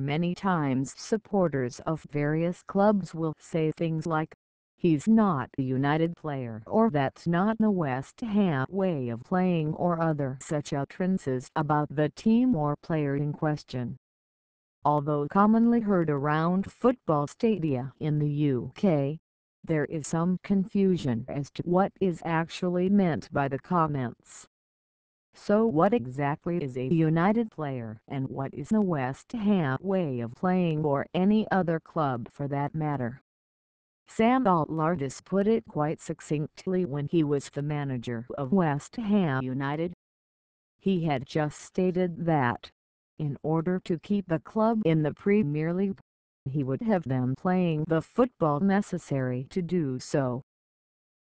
Many times supporters of various clubs will say things like, "He's not a United player," or "That's not the West Ham way of playing," or other such utterances about the team or player in question. Although commonly heard around football stadia in the UK, there is some confusion as to what is actually meant by the comments. So what exactly is a United player, and what is the West Ham way of playing, or any other club for that matter? Sam Allardyce put it quite succinctly when he was the manager of West Ham United. He had just stated that, in order to keep the club in the Premier League, he would have them playing the football necessary to do so.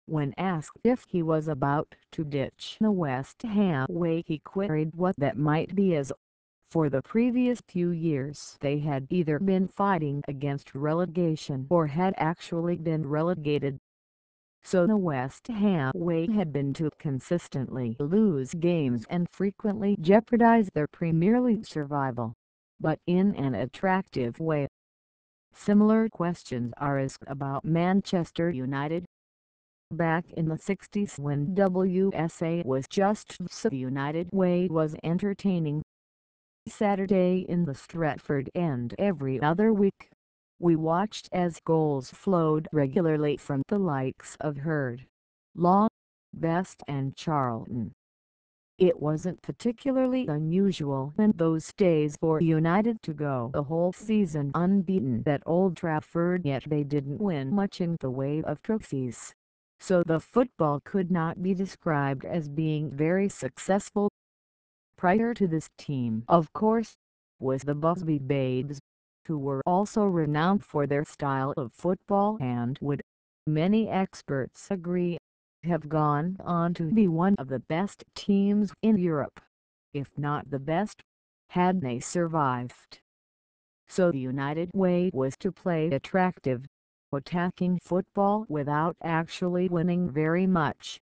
When asked if he was about to ditch the West Ham way, he queried what that might be, as for the previous few years they had either been fighting against relegation or had actually been relegated. So the West Ham way had been to consistently lose games and frequently jeopardize their Premier League survival, but in an attractive way. Similar questions are asked about Manchester United. Back in the 60s, when WSA was just so, the United way was entertaining. Saturday in the Stretford End every other week, we watched as goals flowed regularly from the likes of Hurd, Law, Best and Charlton. It wasn't particularly unusual in those days for United to go a whole season unbeaten at Old Trafford, yet they didn't win much in the way of trophies. So the football could not be described as being very successful. Prior to this team, of course, was the Busby Babes, who were also renowned for their style of football and would, many experts agree, have gone on to be one of the best teams in Europe, if not the best, had they survived. So the United way was to play attractive, attacking football without actually winning very much.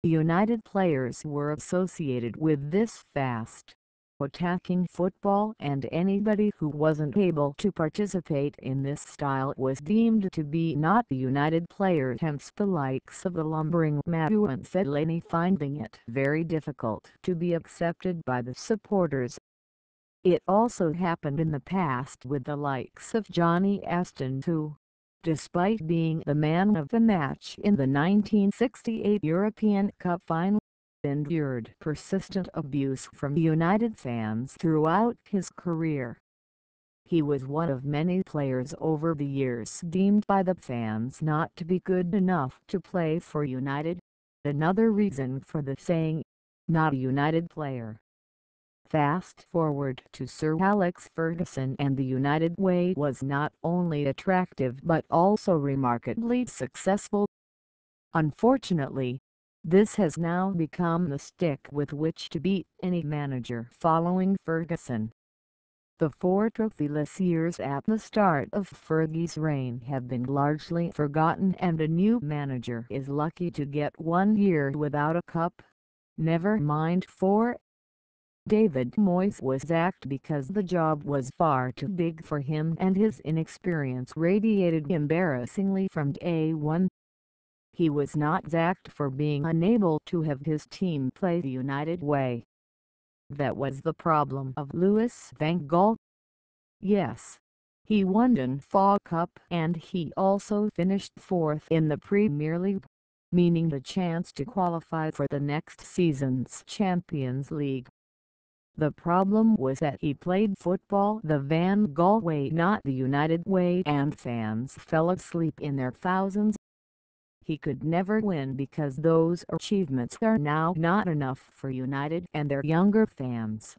United players were associated with this fast, attacking football, and anybody who wasn't able to participate in this style was deemed to be not a United player, hence the likes of the lumbering Madu and Fellaini finding it very difficult to be accepted by the supporters. It also happened in the past with the likes of Johnny Aston, who, despite being the man of the match in the 1968 European Cup final, endured persistent abuse from United fans throughout his career. He was one of many players over the years deemed by the fans not to be good enough to play for United, another reason for the saying, "not a United player." Fast forward to Sir Alex Ferguson, and the United way was not only attractive but also remarkably successful. Unfortunately, this has now become the stick with which to beat any manager following Ferguson. The 4 trophyless years at the start of Fergie's reign have been largely forgotten, and a new manager is lucky to get 1 year without a cup, never mind 4. David Moyes was sacked because the job was far too big for him, and his inexperience radiated embarrassingly from day one. He was not sacked for being unable to have his team play the United way. That was the problem of Louis van Gaal. Yes, he won an FA Cup, and he also finished 4th in the Premier League, meaning the chance to qualify for the next season's Champions League. The problem was that he played football the Van Gaal way, not the United way, and fans fell asleep in their thousands. He could never win because those achievements are now not enough for United and their younger fans.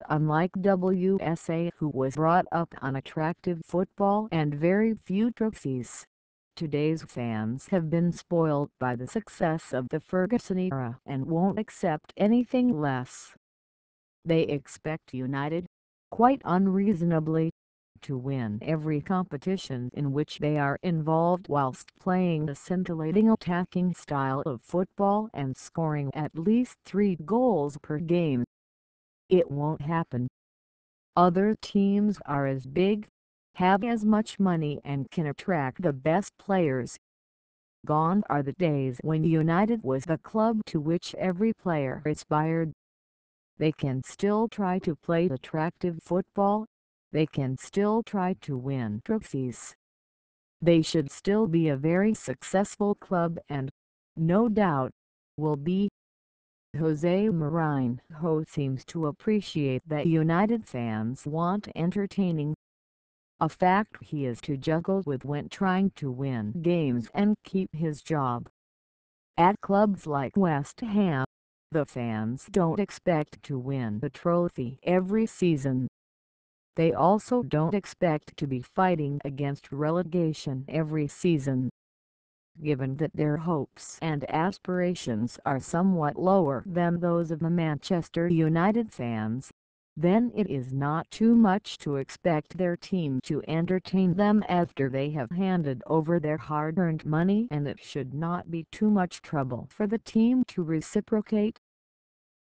Unlike WSA, who was brought up on attractive football and very few trophies, today's fans have been spoiled by the success of the Ferguson era and won't accept anything less. They expect United, quite unreasonably, to win every competition in which they are involved whilst playing a scintillating attacking style of football and scoring at least 3 goals per game. It won't happen. Other teams are as big, have as much money and can attract the best players. Gone are the days when United was the club to which every player aspired. They can still try to play attractive football, they can still try to win trophies. They should still be a very successful club and, no doubt, will be. Jose Mourinho seems to appreciate that United fans want entertaining, a fact he is to juggle with when trying to win games and keep his job. At clubs like West Ham, the fans don't expect to win the trophy every season. They also don't expect to be fighting against relegation every season. Given that their hopes and aspirations are somewhat lower than those of the Manchester United fans, then it is not too much to expect their team to entertain them after they have handed over their hard-earned money, and it should not be too much trouble for the team to reciprocate.